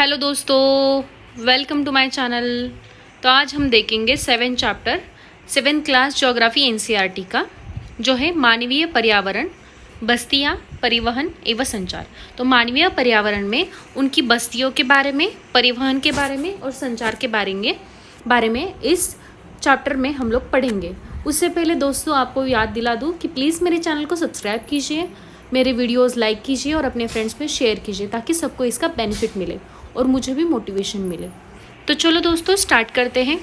Hello दोस्तों, welcome to my channel. तो आज हम देखेंगे 7 chapter 7th class geography NCERT का, जो है मानवीय पर्यावरण, बस्तियां, परिवहन एवं संचार। तो मानवीय पर्यावरण में उनकी बस्तियों के बारे में, परिवहन के बारे में और संचार के बारे में इस चैप्टर में हम लोग पढ़ेंगे। उससे पहले दोस्तों आपको याद दिला दूँ कि प्लीज़ मेरे चैनल को सब्सक्राइब कीजिए, मेरे वीडियोस लाइक कीजिए और अपने फ्रेंड्स में शेयर कीजिए ताकि सबको इसका बेनिफिट मिले और मुझे भी मोटिवेशन मिले। तो चलो दोस्तों स्टार्ट करते हैं।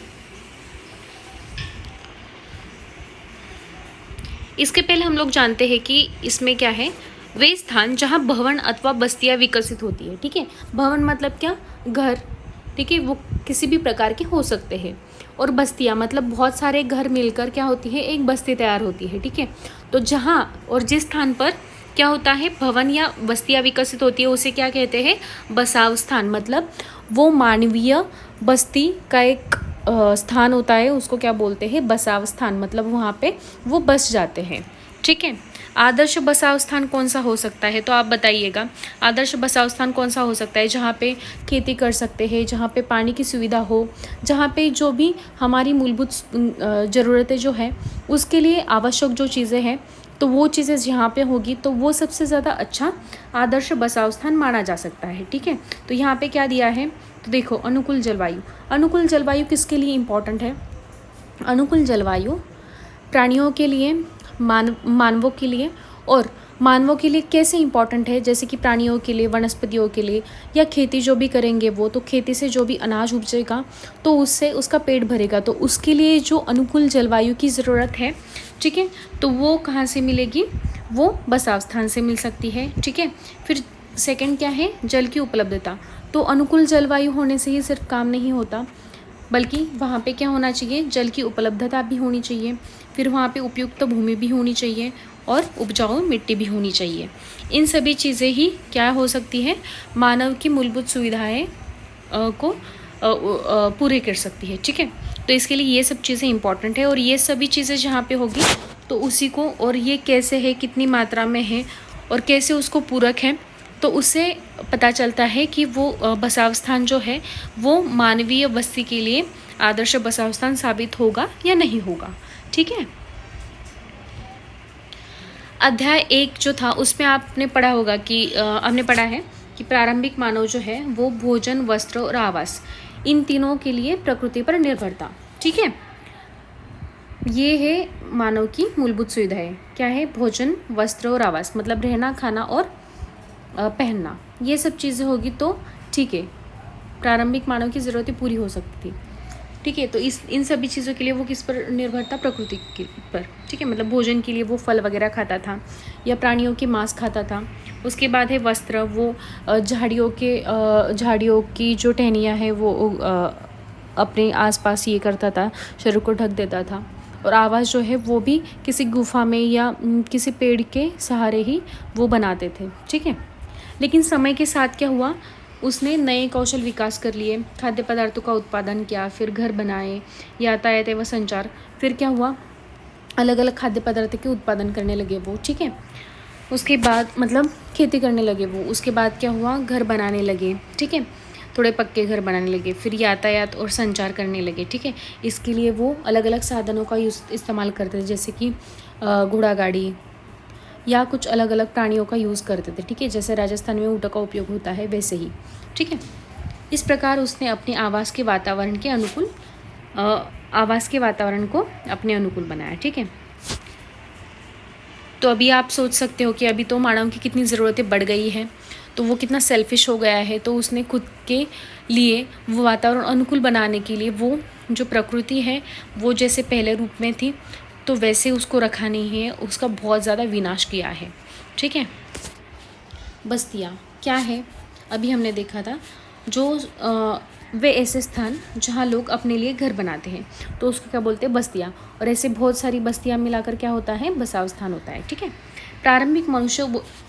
इसके पहले हम लोग जानते हैं कि इसमें क्या है, वे स्थान जहाँ भवन अथवा बस्तियाँ विकसित होती है। ठीक है, भवन मतलब क्या, घर। ठीक है, वो किसी भी प्रकार के हो सकते हैं। और बस्तियाँ मतलब बहुत सारे घर मिलकर क्या होती है, एक बस्ती तैयार होती है। ठीक है, तो जहाँ और जिस स्थान पर क्या होता है, भवन या बस्तियाँ विकसित होती है, उसे क्या कहते हैं, बसाव स्थान। मतलब वो मानवीय बस्ती का एक स्थान होता है, उसको क्या बोलते हैं, बसाव स्थान। मतलब वहाँ पे वो बस जाते हैं। ठीक है, आदर्श बसाव स्थान कौन सा हो सकता है, तो आप बताइएगा। आदर्श बसाव स्थान कौन सा हो सकता है, जहाँ पे खेती कर सकते हैं, जहाँ पे पानी की सुविधा हो, जहाँ पे जो भी हमारी मूलभूत ज़रूरतें जो है उसके लिए आवश्यक जो चीज़ें हैं, तो वो चीज़ें जहाँ पे होगी तो वो सबसे ज़्यादा अच्छा आदर्श बसाव स्थान माना जा सकता है। ठीक है, तो यहाँ पे क्या दिया है, तो देखो अनुकूल जलवायु। अनुकूल जलवायु किसके लिए इम्पोर्टेंट है, अनुकूल जलवायु प्राणियों के लिए, मानवों के लिए। और मानवों के लिए कैसे इंपॉर्टेंट है, जैसे कि प्राणियों के लिए, वनस्पतियों के लिए, या खेती जो भी करेंगे वो, तो खेती से जो भी अनाज उपजेगा तो उससे उसका पेट भरेगा, तो उसके लिए जो अनुकूल जलवायु की ज़रूरत है, ठीक है, तो वो कहाँ से मिलेगी, वो बसाव स्थान से मिल सकती है। ठीक है, फिर सेकंड क्या है, जल की उपलब्धता। तो अनुकूल जलवायु होने से ही सिर्फ काम नहीं होता, बल्कि वहाँ पे क्या होना चाहिए, जल की उपलब्धता भी होनी चाहिए, फिर वहाँ पे उपयुक्त भूमि भी होनी चाहिए और उपजाऊ मिट्टी भी होनी चाहिए। इन सभी चीज़ें ही क्या हो सकती है, मानव की मूलभूत सुविधाएं को पूरे कर सकती है। ठीक है, तो इसके लिए ये सब चीज़ें इंपॉर्टेंट है, और ये सभी चीज़ें जहाँ पे होगी तो उसी को, और ये कैसे है, कितनी मात्रा में है और कैसे उसको पूरक है, तो उससे पता चलता है कि वो बसाव स्थान जो है वो मानवीय बस्ती के लिए आदर्श बसाव स्थान साबित होगा या नहीं होगा। ठीक है, अध्याय 1 जो था उसमें आपने पढ़ा होगा कि हमने पढ़ा है कि प्रारंभिक मानव जो है वो भोजन, वस्त्र और आवास, इन तीनों के लिए प्रकृति पर निर्भरता। ठीक है, ये है मानव की मूलभूत सुविधाएं, क्या है, भोजन, वस्त्र और आवास, मतलब रहना, खाना और पहनना, ये सब चीज़ें होगी तो ठीक है, प्रारंभिक मानव की ज़रूरतें पूरी हो सकती थी। ठीक है, तो इन सभी चीज़ों के लिए वो किस पर निर्भर था, प्रकृति के पर। ठीक है, मतलब भोजन के लिए वो फल वगैरह खाता था या प्राणियों के मांस खाता था। उसके बाद है वस्त्र, वो झाड़ियों की जो टहनियाँ हैं वो अपने आसपास ये करता था, शरीर को ढक देता था। और आवास जो है वो भी किसी गुफा में या किसी पेड़ के सहारे ही वो बनाते थे। ठीक है, लेकिन समय के साथ क्या हुआ, उसने नए कौशल विकास कर लिए, खाद्य पदार्थों का उत्पादन किया, फिर घर बनाए, यातायात एवं संचार, फिर क्या हुआ, अलग अलग खाद्य पदार्थ के उत्पादन करने लगे वो। ठीक है, उसके बाद मतलब खेती करने लगे वो। उसके बाद क्या हुआ, घर बनाने लगे। ठीक है, थोड़े पक्के घर बनाने लगे, फिर यातायात और संचार करने लगे। ठीक है, इसके लिए वो अलग अलग साधनों का इस्तेमाल करते थे, जैसे कि घोड़ा गाड़ी या कुछ अलग अलग प्राणियों का यूज़ करते थे। ठीक है, जैसे राजस्थान में ऊँट का उपयोग होता है वैसे ही। ठीक है, इस प्रकार उसने अपने आवास के वातावरण को अपने अनुकूल बनाया। ठीक है, तो अभी आप सोच सकते हो कि अभी तो मानव की कितनी ज़रूरतें बढ़ गई है, तो वो कितना सेल्फिश हो गया है, तो उसने खुद के लिए वो वातावरण अनुकूल बनाने के लिए वो जो प्रकृति है वो जैसे पहले रूप में थी तो वैसे उसको रखा नहीं है, उसका बहुत ज़्यादा विनाश किया है। ठीक है, बस्तियाँ क्या है, अभी हमने देखा था, जो वे ऐसे स्थान जहाँ लोग अपने लिए घर बनाते हैं तो उसको क्या बोलते हैं, बस्तियाँ। और ऐसे बहुत सारी बस्तियाँ मिलाकर क्या होता है, बसाव स्थान होता है। ठीक है, प्रारंभिक मनुष्य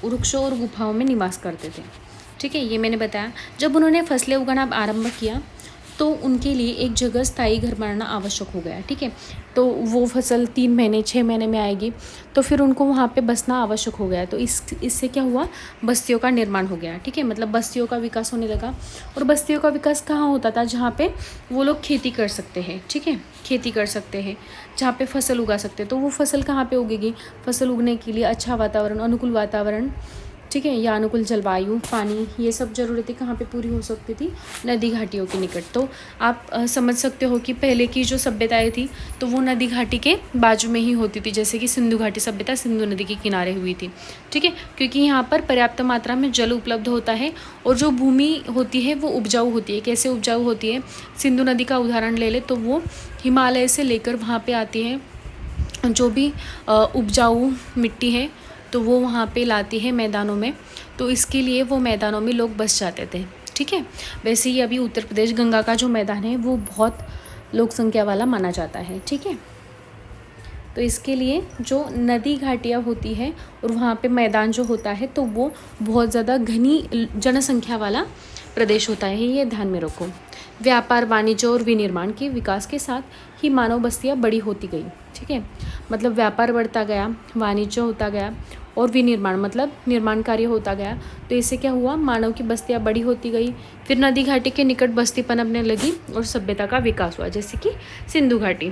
वृक्षों और गुफाओं में निवास करते थे। ठीक है, ये मैंने बताया। जब उन्होंने फसलें उगाना आरंभ किया तो उनके लिए एक जगह स्थायी घर बनाना आवश्यक हो गया, ठीक है। तो वो फसल 3 महीने 6 महीने में आएगी, तो फिर उनको वहाँ पे बसना आवश्यक हो गया। तो इससे क्या हुआ, बस्तियों का निर्माण हो गया, ठीक है। मतलब बस्तियों का विकास होने लगा। और बस्तियों का विकास कहाँ होता था, जहाँ पे वो लोग खेती कर सकते हैं, ठीक है, खेती कर सकते हैं, जहाँ पे फसल उगा सकते हैं। तो वो फसल कहाँ पे उगेगी, फसल उगने के लिए अच्छा वातावरण, अनुकूल वातावरण, ठीक है, या अनुकूल जलवायु, पानी, ये सब ज़रूरतें कहाँ पे पूरी हो सकती थी, नदी घाटियों के निकट। तो आप समझ सकते हो कि पहले की जो सभ्यताएं थी तो वो नदी घाटी के बाजू में ही होती थी। जैसे कि सिंधु घाटी सभ्यता सिंधु नदी के किनारे हुई थी, ठीक है, क्योंकि यहाँ पर पर्याप्त मात्रा में जल उपलब्ध होता है और जो भूमि होती है वो उपजाऊ होती है। कैसे उपजाऊ होती है, सिंधु नदी का उदाहरण ले ले तो वो हिमालय से लेकर वहाँ पर आती है, जो भी उपजाऊ मिट्टी है तो वो वहाँ पे लाती है मैदानों में। तो इसके लिए वो मैदानों में लोग बस जाते थे, ठीक है। वैसे ही अभी उत्तर प्रदेश गंगा का जो मैदान है वो बहुत लोक संख्या वाला माना जाता है, ठीक है। तो इसके लिए जो नदी घाटियाँ होती है और वहाँ पे मैदान जो होता है तो वो बहुत ज़्यादा घनी जनसंख्या वाला प्रदेश होता है, ये ध्यान में रखो। व्यापार, वाणिज्य और विनिर्माण के विकास के साथ ही मानव बस्तियाँ बड़ी होती गई, ठीक है। मतलब व्यापार बढ़ता गया, वाणिज्य होता गया और विनिर्माण मतलब निर्माण कार्य होता गया। तो इससे क्या हुआ, मानव की बस्तियाँ बड़ी होती गई। फिर नदी घाटी के निकट बस्ती पनपने लगी और सभ्यता का विकास हुआ, जैसे कि सिंधु घाटी।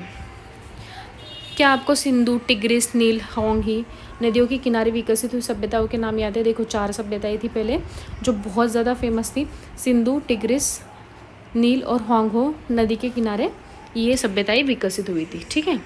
क्या आपको सिंधु, टिग्रिस, नील, होंगी नदियों के किनारे विकसित हुई सभ्यताओं के नाम याद है? देखो 4 सभ्यताएं थी पहले जो बहुत ज़्यादा फेमस थी, सिंधु, टिग्रिस, नील और होंगो नदी के किनारे ये सभ्यताएं विकसित हुई थी, ठीक है।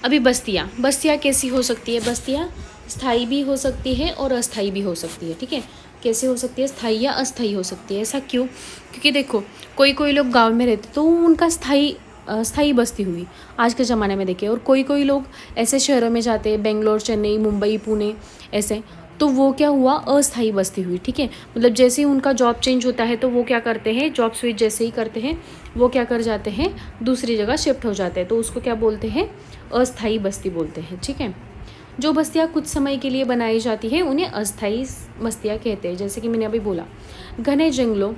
अभी बस्तियाँ कैसी हो सकती है, बस्तियाँ स्थायी भी हो सकती है और अस्थायी भी हो सकती है, ठीक है। कैसे हो सकती है, स्थायी या अस्थायी हो सकती है। ऐसा क्यों, क्योंकि देखो कोई लोग गांव में रहते तो उनका स्थायी बस्ती हुई आज के ज़माने में देखें। और कोई लोग ऐसे शहरों में जाते हैं, बेंगलोर, चेन्नई, मुंबई, पुणे ऐसे, तो वो क्या हुआ, अस्थायी बस्ती हुई, ठीक है। मतलब जैसे ही उनका जॉब चेंज होता है तो वो क्या करते हैं, जॉब स्विच जैसे ही करते हैं वो क्या कर जाते हैं, दूसरी जगह शिफ्ट हो जाते हैं। तो उसको क्या बोलते हैं, अस्थायी बस्ती बोलते हैं, ठीक है। जो बस्तियाँ कुछ समय के लिए बनाई जाती है उन्हें अस्थायी बस्तियाँ कहते हैं। जैसे कि मैंने अभी बोला, घने जंगलों,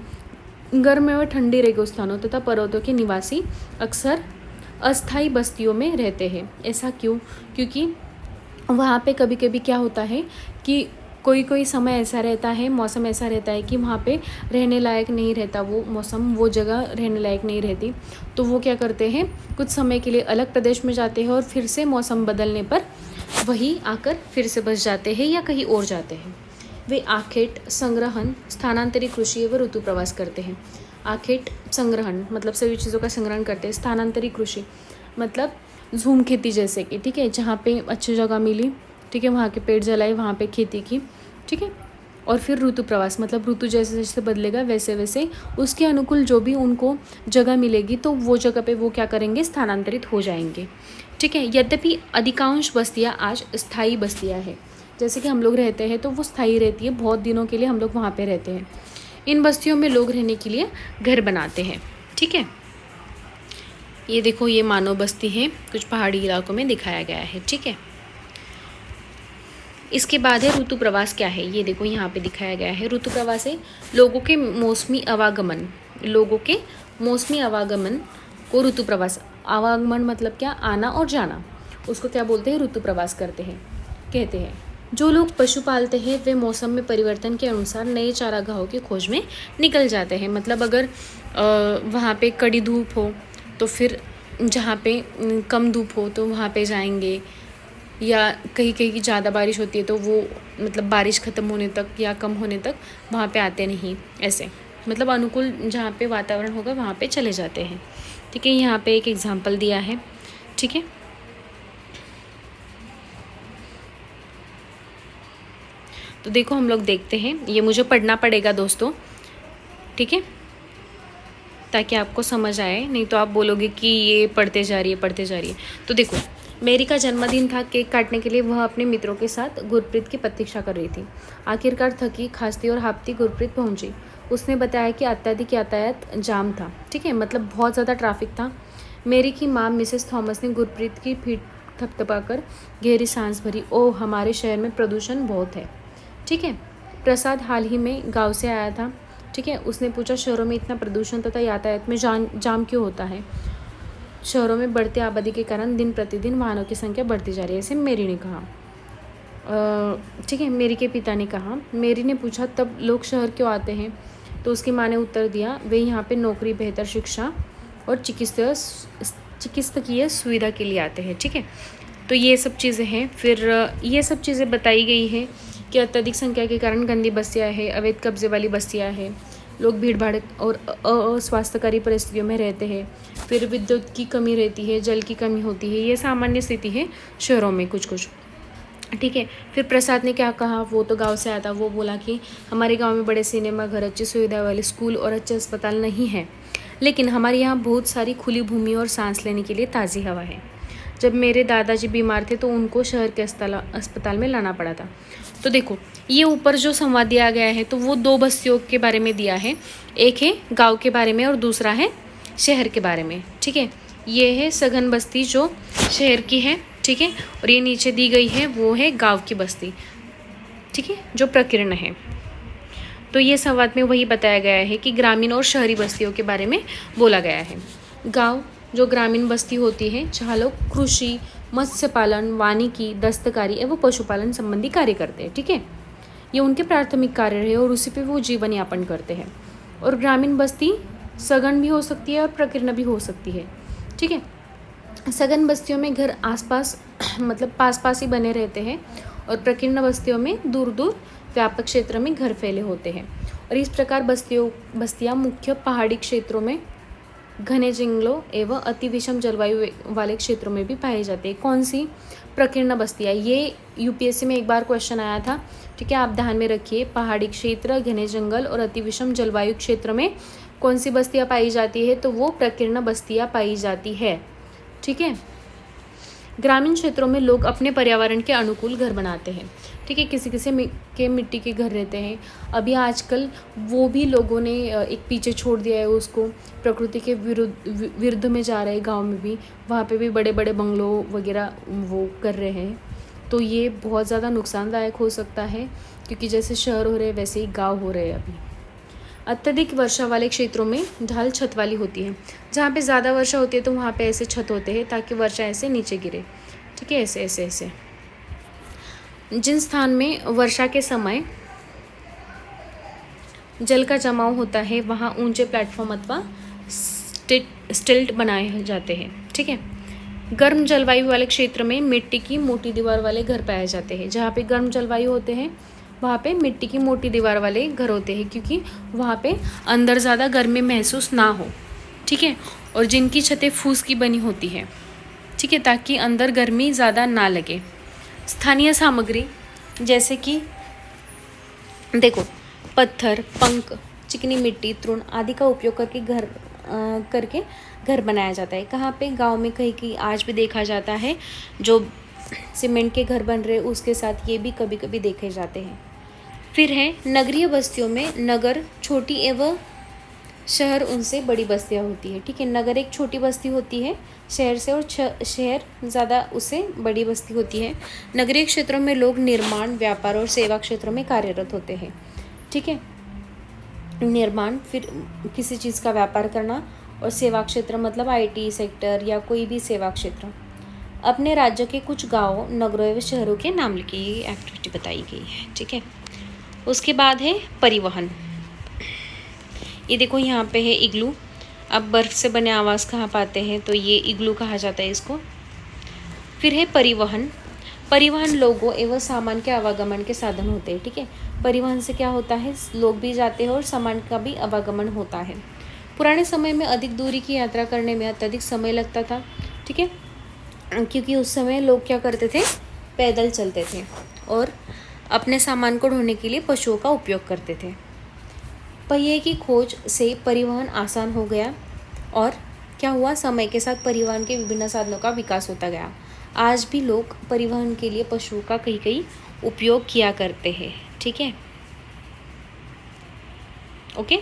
गर्म व ठंडी रेगिस्तानों तथा पर्वतों के निवासी अक्सर अस्थायी बस्तियों में रहते हैं। ऐसा क्यों, क्योंकि वहाँ पे कभी कभी क्या होता है कि कोई समय ऐसा रहता है, मौसम ऐसा रहता है कि वहाँ पे रहने लायक नहीं रहता, वो मौसम, वो जगह रहने लायक नहीं रहती। तो वो क्या करते हैं, कुछ समय के लिए अलग प्रदेश में जाते हैं और फिर से मौसम बदलने पर वही आकर फिर से बस जाते हैं या कहीं और जाते हैं। वे आखेट, संग्रहण, स्थानांतरित कृषि व ऋतु प्रवास करते हैं। आखेट संग्रहण मतलब सभी चीज़ों का संग्रहण करते हैं। स्थानांतरित कृषि मतलब झूम खेती जैसे कि, ठीक है, जहाँ पे अच्छी जगह मिली, ठीक है, वहाँ के पेड़ जलाए, वहाँ पे खेती की, ठीक है। और फिर ऋतु प्रवास मतलब ऋतु जैसे जैसे बदलेगा वैसे वैसे उसके अनुकूल जो भी उनको जगह मिलेगी तो वो जगह पे वो क्या करेंगे, स्थानांतरित हो जाएंगे, ठीक है। यद्यपि अधिकांश बस्तियाँ आज स्थायी बस्तियाँ हैं, जैसे कि हम लोग रहते हैं तो वो स्थायी रहती है, बहुत दिनों के लिए हम लोग वहाँ पे रहते हैं। इन बस्तियों में लोग रहने के लिए घर बनाते हैं, ठीक है। ये देखो, ये मानव बस्ती है, कुछ पहाड़ी इलाकों में दिखाया गया है, ठीक है। इसके बाद है ऋतु प्रवास क्या है, ये देखो यहाँ पे दिखाया गया है। ऋतु प्रवास है लोगों के मौसमी आवागमन को ऋतु प्रवास, आवागमन मतलब क्या, आना और जाना, उसको क्या बोलते हैं, ऋतु प्रवास कहते हैं। जो लोग पशु पालते हैं वे मौसम में परिवर्तन के अनुसार नए चारागाहों की खोज में निकल जाते हैं। मतलब अगर वहाँ पे कड़ी धूप हो तो फिर जहाँ पे कम धूप हो तो वहाँ पे जाएंगे, या कहीं कहीं ज़्यादा बारिश होती है तो वो मतलब बारिश ख़त्म होने तक या कम होने तक वहाँ पे आते नहीं, ऐसे मतलब अनुकूल जहाँ पे वातावरण होगा वहाँ पे चले जाते हैं, ठीक है। यहाँ पे एक एग्जांपल दिया है, ठीक है। तो देखो हम लोग देखते हैं, ये मुझे पढ़ना पड़ेगा दोस्तों, ठीक है, ताकि आपको समझ आए, नहीं तो आप बोलोगे कि ये पढ़ते जा रही है। तो देखो, मेरी का जन्मदिन था, केक काटने के लिए वह अपने मित्रों के साथ गुरप्रीत की प्रतीक्षा कर रही थी। आखिरकार थकी, खांसती और हांफती गुरप्रीत पहुंची। उसने बताया कि अत्यधिक यातायात जाम था, ठीक है, मतलब बहुत ज़्यादा ट्रैफिक था। मेरी की माँ मिसेस थॉमस ने गुरप्रीत की पीठ थपथपाकर गहरी सांस भरी। ओह, हमारे शहर में प्रदूषण बहुत है, ठीक है। प्रसाद हाल ही में गाँव से आया था, ठीक है। उसने पूछा शहरों में इतना प्रदूषण तथा यातायात में जाम क्यों होता है? शहरों में बढ़ती आबादी के कारण दिन प्रतिदिन वाहनों की संख्या बढ़ती जा रही है, ऐसे मेरी ने कहा। ठीक है, मेरी के पिता ने कहा। मेरी ने पूछा तब लोग शहर क्यों आते हैं? तो उसकी माँ ने उत्तर दिया, वे यहाँ पे नौकरी, बेहतर शिक्षा और चिकित्सकीय सुविधा के लिए आते हैं। ठीक है, तो ये सब चीज़ें हैं। फिर ये सब चीज़ें बताई गई है कि अत्यधिक संख्या के कारण गंदी बस्तियाँ हैं, अवैध कब्जे वाली बस्तियाँ हैं, लोग भीड़ भाड़ और अस्वास्थ्यकारी परिस्थितियों में रहते हैं। फिर विद्युत की कमी रहती है, जल की कमी होती है, ये सामान्य स्थिति है शहरों में कुछ कुछ। ठीक है, फिर प्रसाद ने क्या कहा, वो तो गांव से आया था। वो बोला कि हमारे गांव में बड़े सिनेमा घर, अच्छी सुविधा वाले स्कूल और अच्छे अस्पताल नहीं है, लेकिन हमारे यहाँ बहुत सारी खुली भूमि और सांस लेने के लिए ताज़ी हवा है। जब मेरे दादाजी बीमार थे तो उनको शहर के अस्पताल में लाना पड़ा था। तो देखो, ये ऊपर जो संवाद दिया गया है तो वो 2 बस्तियों के बारे में दिया है। एक है गांव के बारे में और दूसरा है शहर के बारे में। ठीक है, ये है सघन बस्ती जो शहर की है। ठीक है, और ये नीचे दी गई है वो है गांव की बस्ती। ठीक है, जो प्रकीर्ण है। तो ये संवाद में वही बताया गया है कि ग्रामीण और शहरी बस्तियों के बारे में बोला गया है। गांव जो ग्रामीण बस्ती होती है जहाँ लोग कृषि, मत्स्य पालन, वानिकी, दस्तकारी एवं पशुपालन संबंधी कार्य करते हैं। ठीक है, ये उनके प्राथमिक कार्य है और उसी पे वो जीवन यापन करते हैं। और ग्रामीण बस्ती सघन भी हो सकती है और प्रकीर्ण भी हो सकती है। ठीक है, सघन बस्तियों में घर आसपास मतलब पास पास ही बने रहते हैं और प्रकीर्ण बस्तियों में दूर दूर व्यापक क्षेत्र में घर फैले होते हैं। और इस प्रकार बस्तियाँ मुख्य पहाड़ी क्षेत्रों में, घने जंगलों एवं अति विषम जलवायु वाले क्षेत्रों में भी पाई जाती है। कौन सी? प्रकीर्ण बस्तियाँ। ये यूपीएससी में एक बार क्वेश्चन आया था। ठीक है, आप ध्यान में रखिए, पहाड़ी क्षेत्र, घने जंगल और अति विषम जलवायु क्षेत्र में कौन सी बस्तियाँ पाई जाती है? तो वो प्रकीर्ण बस्तियाँ पाई जाती है। ठीक है, ग्रामीण क्षेत्रों में लोग अपने पर्यावरण के अनुकूल घर बनाते हैं। ठीक है, किसी किसी के मिट्टी के घर रहते हैं। अभी आजकल वो भी लोगों ने एक पीछे छोड़ दिया है, उसको प्रकृति के विरुद्ध में जा रहे हैं। गांव में भी, वहाँ पे भी बड़े बड़े बंगलों वगैरह वो कर रहे हैं। तो ये बहुत ज़्यादा नुकसानदायक हो सकता है, क्योंकि जैसे शहर हो रहे हैं वैसे ही गाँव हो रहे हैं अभी। अत्यधिक वर्षा वाले क्षेत्रों में ढाल छत वाली होती है। जहाँ पे ज़्यादा वर्षा होती है तो वहाँ पे ऐसे छत होते हैं ताकि वर्षा ऐसे नीचे गिरे। ठीक है, ऐसे ऐसे ऐसे। जिन स्थान में वर्षा के समय जल का जमाव होता है वहाँ ऊंचे प्लेटफॉर्म अथवा स्टिल्ट बनाए जाते हैं। ठीक है, गर्म जलवायु वाले क्षेत्र में मिट्टी की मोटी दीवार वाले घर पाए जाते हैं। जहाँ पे गर्म जलवायु होते हैं वहाँ पे मिट्टी की मोटी दीवार वाले घर होते हैं, क्योंकि वहाँ पे अंदर ज़्यादा गर्मी महसूस ना हो। ठीक है, और जिनकी छतें फूस की बनी होती है। ठीक है, ताकि अंदर गर्मी ज़्यादा ना लगे। स्थानीय सामग्री जैसे कि देखो, पत्थर, पंख, चिकनी मिट्टी, तृण आदि का उपयोग करके घर बनाया जाता है। कहाँ पे? गांव में कहीं कहीं आज भी देखा जाता है। जो सीमेंट के घर बन रहे उसके साथ ये भी कभी कभी देखे जाते हैं। फिर है नगरीय बस्तियों में नगर छोटी एवं शहर उनसे बड़ी बस्तियां होती है। ठीक है, नगर एक छोटी बस्ती होती है शहर से, और शहर ज़्यादा उससे बड़ी बस्ती होती है। नगरीय क्षेत्रों में लोग निर्माण, व्यापार और सेवा क्षेत्रों में कार्यरत होते हैं। ठीक है, निर्माण, फिर किसी चीज़ का व्यापार करना, और सेवा क्षेत्र मतलब आईटी सेक्टर या कोई भी सेवा क्षेत्र। अपने राज्य के कुछ गांवों, नगरों एवं शहरों के नाम लिखिए, ये एक्टिविटी बताई गई है। ठीक है, उसके बाद है परिवहन। ये देखो यहाँ पे है इग्लू। अब बर्फ़ से बने आवास कहाँ पाते हैं? तो ये इग्लू कहा जाता है इसको। फिर है परिवहन। परिवहन लोगों एवं सामान के आवागमन के साधन होते हैं। ठीक है, परिवहन से क्या होता है? लोग भी जाते हैं और सामान का भी आवागमन होता है। पुराने समय में अधिक दूरी की यात्रा करने में अत्यधिक समय लगता था। ठीक है, क्योंकि उस समय लोग क्या करते थे? पैदल चलते थे और अपने सामान को ढोने के लिए पशुओं का उपयोग करते थे। पहिए की खोज से परिवहन आसान हो गया और क्या हुआ? समय के साथ परिवहन के विभिन्न साधनों का विकास होता गया। आज भी लोग परिवहन के लिए पशुओं का कहीं कहीं उपयोग किया करते हैं। ठीक है, ओके।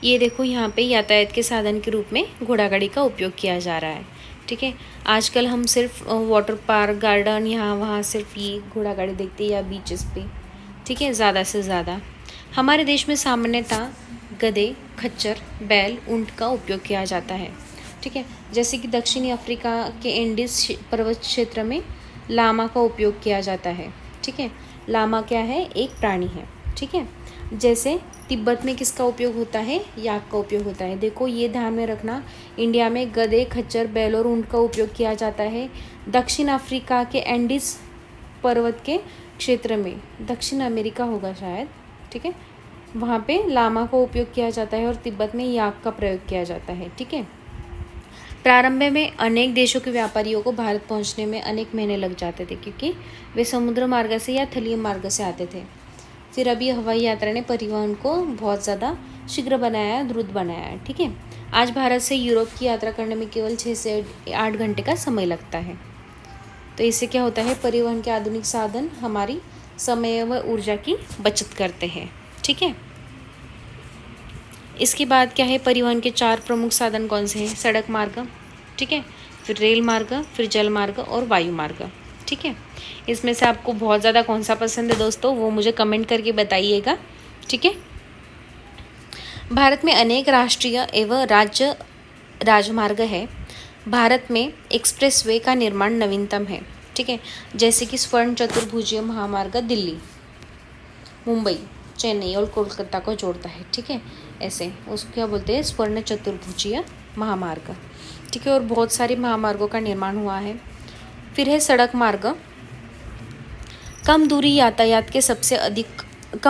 ये देखो यहाँ पे यातायात के साधन के रूप में घोड़ा गाड़ी का उपयोग किया जा रहा है। ठीक है, आजकल हम सिर्फ वाटर पार्क, गार्डन, यहाँ वहाँ सिर्फ ये घोड़ा गाड़ी देखते हैं, या बीचेस पे। ठीक है, ज़्यादा से ज़्यादा। हमारे देश में सामान्यतः गधे, खच्चर, बैल, ऊंट का उपयोग किया जाता है। ठीक है, जैसे कि दक्षिणी अफ्रीका के एंडीज पर्वत क्षेत्र में लामा का उपयोग किया जाता है। ठीक है, लामा क्या है? एक प्राणी है। ठीक है, जैसे तिब्बत में किसका उपयोग होता है? याक का उपयोग होता है। देखो ये ध्यान में रखना, इंडिया में गधे, खच्चर, बैल और ऊंट का उपयोग किया जाता है। दक्षिण अफ्रीका के एंडीज पर्वत के क्षेत्र में, दक्षिण अमेरिका होगा शायद, ठीक है, वहाँ पे लामा का उपयोग किया जाता है और तिब्बत में याक का प्रयोग किया जाता है। ठीक है, प्रारंभ में अनेक देशों के व्यापारियों को भारत पहुंचने में अनेक महीने लग जाते थे, क्योंकि वे समुद्र मार्ग से या थलीय मार्ग से आते थे। फिर अभी हवाई यात्रा ने परिवहन को बहुत ज़्यादा शीघ्र बनाया, द्रुत बनाया है। ठीक है, आज भारत से यूरोप की यात्रा करने में केवल 6 से 8 घंटे का समय लगता है। तो इससे क्या होता है? परिवहन के आधुनिक साधन हमारी समय व ऊर्जा की बचत करते हैं। ठीक है, इसके बाद क्या है? परिवहन के 4 प्रमुख साधन कौन से हैं? सड़क मार्ग, ठीक है, फिर रेल मार्ग, फिर जल मार्ग और वायु मार्ग। ठीक है, इसमें से आपको बहुत ज़्यादा कौन सा पसंद है दोस्तों, वो मुझे कमेंट करके बताइएगा। ठीक है, भारत में अनेक राष्ट्रीय एवं राज्य राजमार्ग है। भारत में एक्सप्रेसवे का निर्माण नवीनतम है। ठीक है, जैसे कि स्वर्ण चतुर्भुजीय महामार्ग दिल्ली, मुंबई, चेन्नई और कोलकाता को जोड़ता है। ठीक है, ऐसे उसको क्या बोलते हैं? स्वर्ण चतुर्भुजीय महामार्ग। ठीक है, और बहुत सारे महामार्गों का निर्माण हुआ है। फिर है सड़क मार्ग। कम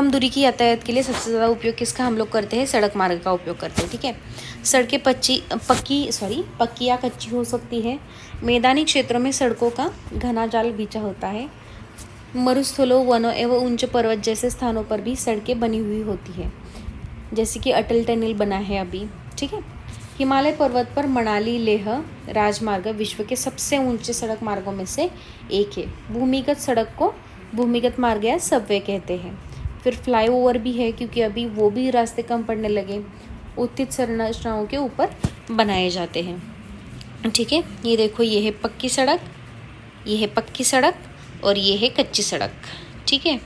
दूरी की यातायात के लिए सबसे ज़्यादा उपयोग किसका हम लोग करते हैं? सड़क मार्ग का उपयोग करते हैं। ठीक है, सड़कें पक्की या कच्ची हो सकती है। मैदानी क्षेत्रों में सड़कों का घना जाल बिछा होता है। मरुस्थलों, वनों एवं ऊंचे पर्वत जैसे स्थानों पर भी सड़कें बनी हुई होती है, जैसे कि अटल टनल बना है अभी। ठीक है, हिमालय पर्वत पर मनाली लेह राजमार्ग विश्व के सबसे ऊंचे सड़क मार्गों में से एक है। भूमिगत सड़क को भूमिगत मार्ग या सबवे कहते हैं। फिर फ्लाईओवर भी है, क्योंकि अभी वो भी रास्ते कम पड़ने लगे, उत्थित संरचनाओं के ऊपर बनाए जाते हैं। ठीक है, ये देखो, ये है पक्की सड़क, ये है पक्की सड़क और ये है कच्ची सड़क। ठीक है,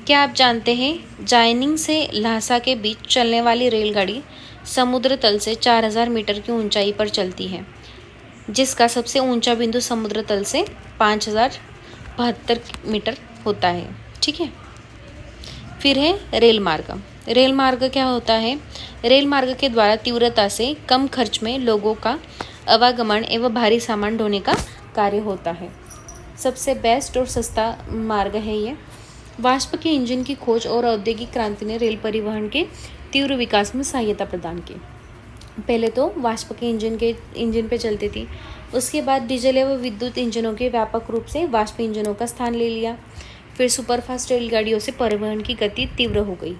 क्या आप जानते हैं जाइनिंग से ल्हासा के बीच चलने वाली रेलगाड़ी समुद्र तल से 4000 मीटर की ऊंचाई पर चलती है, जिसका सबसे ऊंचा बिंदु समुद्र तल से 5072 मीटर होता है। ठीक है, फिर है रेल मार्ग। रेल मार्ग क्या होता है? रेल मार्ग के द्वारा तीव्रता से कम खर्च में लोगों का आवागमन एवं भारी सामान ढोने का कार्य होता है। सबसे बेस्ट और सस्ता मार्ग है ये। वाष्प के इंजन की खोज और औद्योगिक क्रांति ने रेल परिवहन के तीव्र विकास में सहायता प्रदान की। पहले तो वाष्प के इंजन पे चलती थी, उसके बाद डीजल एवं विद्युत इंजनों के व्यापक रूप से वाष्प इंजनों का स्थान ले लिया। फिर सुपरफास्ट रेलगाड़ियों से परिवहन की गति तीव्र हो गई।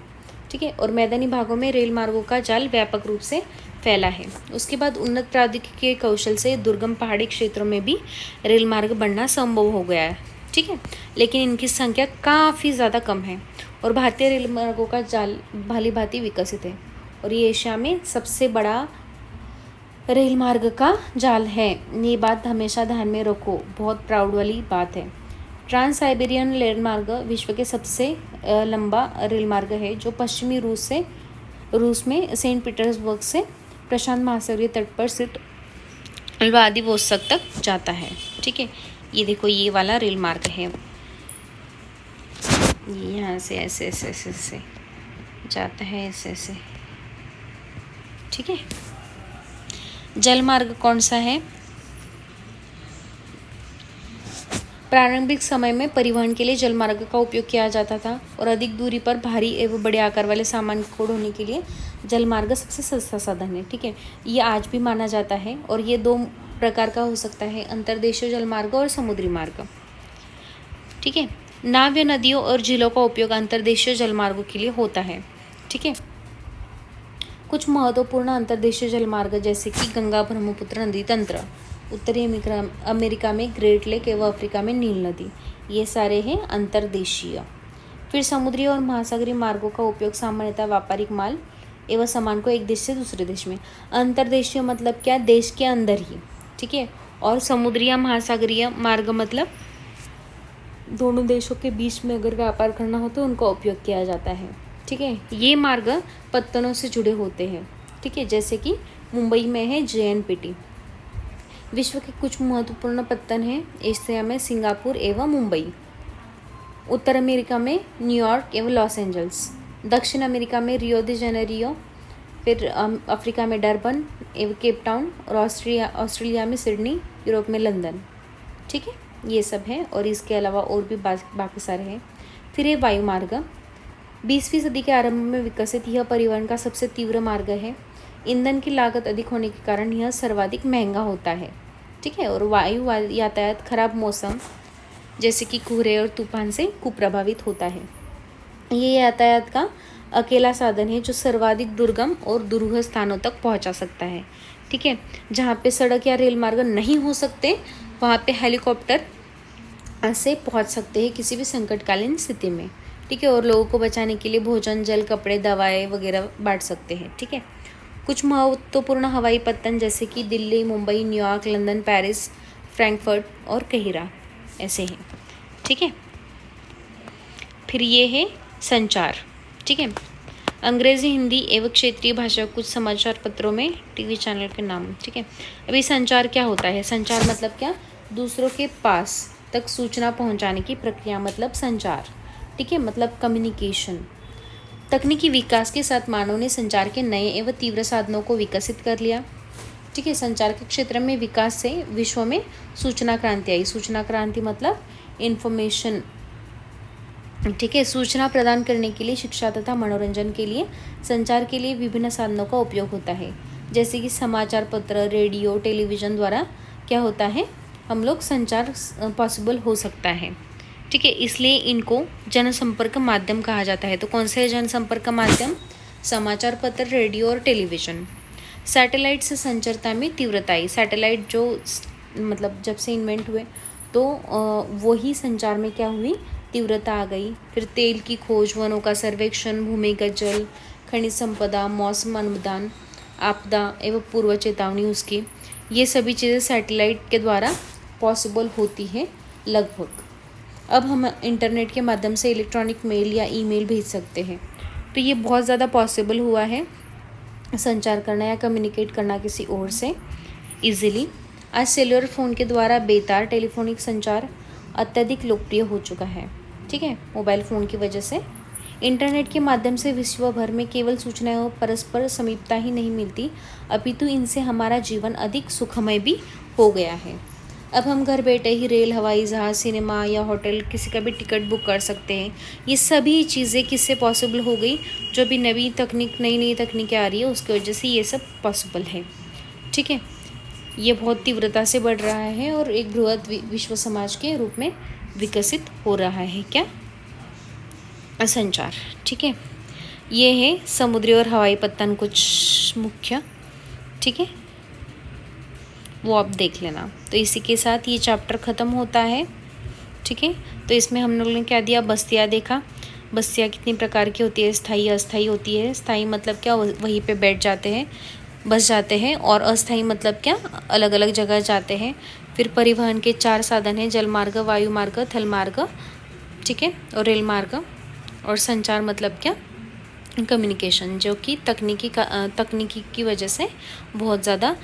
ठीक है, और मैदानी भागों में रेल मार्गों का जाल व्यापक रूप से फैला है। उसके बाद उन्नत प्रौद्योगिकी के कौशल से दुर्गम पहाड़ी क्षेत्रों में भी रेल मार्ग बनना संभव हो गया है। ठीक है, लेकिन इनकी संख्या काफ़ी ज़्यादा कम है और भारतीय रेल मार्गों का जाल भली भांति विकसित है और ये एशिया में सबसे बड़ा रेल मार्ग का जाल है। ये बात हमेशा ध्यान में रखो, बहुत प्राउड वाली बात है। ट्रांस साइबेरियन रेल मार्ग विश्व के सबसे लंबा रेल मार्ग है, जो पश्चिमी रूस में सेंट पीटर्सबर्ग से प्रशांत महासागरीय तट पर स्थित व्लादिवोस्तोक तक जाता है। ठीक है, ये देखो, ये वाला रेल मार्ग है, यहाँ से ऐसे ऐसे ऐसे ऐसे जाता है, ऐसे ऐसे। ठीक है, जल मार्ग कौन सा है? प्रारंभिक समय में परिवहन के लिए जल मार्ग का उपयोग किया जाता था और अधिक दूरी पर भारी एवं बड़े आकार वाले सामान को ढोने के लिए जल मार्ग सबसे सस्ता साधन है। ठीक है, ये आज भी माना जाता है और ये 2 प्रकार का हो सकता है, अंतर्देशीय जल मार्ग और समुद्री मार्ग। ठीक है, नाव या नदियों और झीलों का उपयोग अंतर्देशीय जल मार्गों के लिए होता है। ठीक है, कुछ महत्वपूर्ण अंतर्देशीय जल मार्ग जैसे कि गंगा ब्रह्मपुत्र नदी तंत्र, उत्तरी अमेरिका में ग्रेट लेक एवं अफ्रीका में नील नदी, ये सारे हैं अंतर्देशीय। फिर समुद्री और महासागरीय मार्गों का उपयोग सामान्यतः व्यापारिक माल एवं सामान को एक देश से दूसरे देश में। अंतर्देशीय मतलब क्या? देश के अंदर ही। ठीक है, और समुद्री या महासागरीय मार्ग मतलब दोनों देशों के बीच में अगर व्यापार करना हो तो उनका उपयोग किया जाता है। ठीक है, ये मार्ग पत्तनों से जुड़े होते हैं। ठीक है, जैसे कि मुंबई में है JNPT। विश्व के कुछ महत्वपूर्ण पत्तन हैं। एशिया में सिंगापुर एवं मुंबई, उत्तर अमेरिका में न्यूयॉर्क एवं लॉस एंजल्स, दक्षिण अमेरिका में रियो दी जेनेरियो, फिर अफ्रीका में डरबन एवं केप टाउन, और ऑस्ट्रेलिया में सिडनी, यूरोप में लंदन। ठीक है, ये सब है, और इसके अलावा और भी बाकी सारे हैं। फिर ये वायुमार्ग 20वीं सदी के आरंभ में विकसित यह परिवहन का सबसे तीव्र मार्ग है। ईंधन की लागत अधिक होने के कारण यह सर्वाधिक महंगा होता है। ठीक है, और वायु यातायात खराब मौसम जैसे कि कोहरे और तूफान से कुप्रभावित होता है। ये यातायात का अकेला साधन है जो सर्वाधिक दुर्गम और दुरूह स्थानों तक पहुंचा सकता है। ठीक है, जहाँ पे सड़क या रेल मार्ग नहीं हो सकते वहाँ पे हेलीकॉप्टर से पहुंच सकते हैं किसी भी संकटकालीन स्थिति में। ठीक है, और लोगों को बचाने के लिए भोजन, जल, कपड़े, दवाएं वगैरह बांट सकते हैं। ठीक है, कुछ महत्वपूर्ण हवाई पत्तन जैसे कि Delhi, Mumbai, New York, London, Paris, Frankfurt और कैहिरा ऐसे हैं। ठीक है, फिर ये है संचार। ठीक है, अंग्रेज़ी, हिंदी एवं क्षेत्रीय भाषा कुछ समाचार पत्रों में टीवी चैनल के नाम। ठीक है, अभी संचार क्या होता है? संचार मतलब क्या? दूसरों के पास तक सूचना पहुंचाने की प्रक्रिया मतलब संचार। ठीक है, मतलब कम्युनिकेशन। तकनीकी विकास के साथ मानव ने संचार के नए एवं तीव्र साधनों को विकसित कर लिया। ठीक है, संचार के क्षेत्र में विकास से विश्व में सूचना क्रांति आई। सूचना क्रांति मतलब इन्फॉर्मेशन। ठीक है, सूचना प्रदान करने के लिए, शिक्षा तथा मनोरंजन के लिए, संचार के लिए विभिन्न साधनों का उपयोग होता है, जैसे कि समाचार पत्र, रेडियो, टेलीविज़न द्वारा क्या होता है, हम लोग संचार पॉसिबल हो सकता है। ठीक है, इसलिए इनको जनसंपर्क माध्यम कहा जाता है। तो कौन से जनसंपर्क माध्यम? समाचार पत्र, रेडियो और टेलीविज़न। सैटेलाइट से संचारता में तीव्रता आई। सैटेलाइट जो मतलब जब से इन्वेंट हुए तो वही संचार में क्या हुई, तीव्रता आ गई। फिर तेल की खोज, वनों का सर्वेक्षण, भूमिगत जल, खनिज संपदा, मौसम अनुमान, आपदा एवं पूर्व चेतावनी उसकी, ये सभी चीज़ें सैटेलाइट के द्वारा पॉसिबल होती है लगभग। अब हम इंटरनेट के माध्यम से इलेक्ट्रॉनिक मेल या ईमेल भेज सकते हैं, तो ये बहुत ज़्यादा पॉसिबल हुआ है संचार करना या कम्युनिकेट करना किसी और से इजीली। आज सेलुलर फ़ोन के द्वारा बेतार टेलीफोनिक संचार अत्यधिक लोकप्रिय हो चुका है। ठीक है, मोबाइल फ़ोन की वजह से इंटरनेट के माध्यम से विश्व भर में केवल सूचनाएं और परस्पर समीपता ही नहीं मिलती, अपितु इनसे हमारा जीवन अधिक सुखमय भी हो गया है। अब हम घर बैठे ही रेल, हवाई जहाज़, सिनेमा या होटल किसी का भी टिकट बुक कर सकते हैं। ये सभी चीज़ें किससे पॉसिबल हो गई? जो भी नई नई तकनीकें आ रही है उसकी वजह से ये सब पॉसिबल है। ठीक है, ये बहुत तीव्रता से बढ़ रहा है और एक बृहद विश्व समाज के रूप में विकसित हो रहा है। क्या? संचार। ठीक है, ये है समुद्री और हवाई पत्तन कुछ मुख्य। ठीक है, वो आप देख लेना। तो इसी के साथ ये चैप्टर ख़त्म होता है। ठीक है, तो इसमें हम लोगों ने क्या दिया? बस्तियाँ देखा। बस्तियाँ कितनी प्रकार की होती है? स्थायी, अस्थायी होती है। स्थायी मतलब क्या? वहीं पे बैठ जाते हैं, बस जाते हैं। और अस्थायी मतलब क्या? अलग अलग जगह जाते हैं। फिर परिवहन के 4 साधन हैं: जल मार्ग, वायु मार्ग, थल मार्ग, ठीक है, और रेल मार्ग। और संचार मतलब क्या? कम्युनिकेशन, जो कि तकनीकी की वजह से बहुत ज़्यादा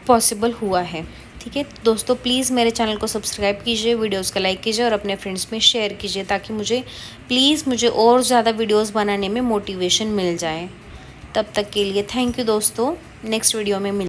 पॉसिबल हुआ है। ठीक है दोस्तों, प्लीज़ मेरे चैनल को सब्सक्राइब कीजिए, वीडियोस को लाइक कीजिए और अपने फ्रेंड्स में शेयर कीजिए, ताकि मुझे और ज़्यादा वीडियोस बनाने में मोटिवेशन मिल जाए। तब तक के लिए थैंक यू दोस्तों, नेक्स्ट वीडियो में मिल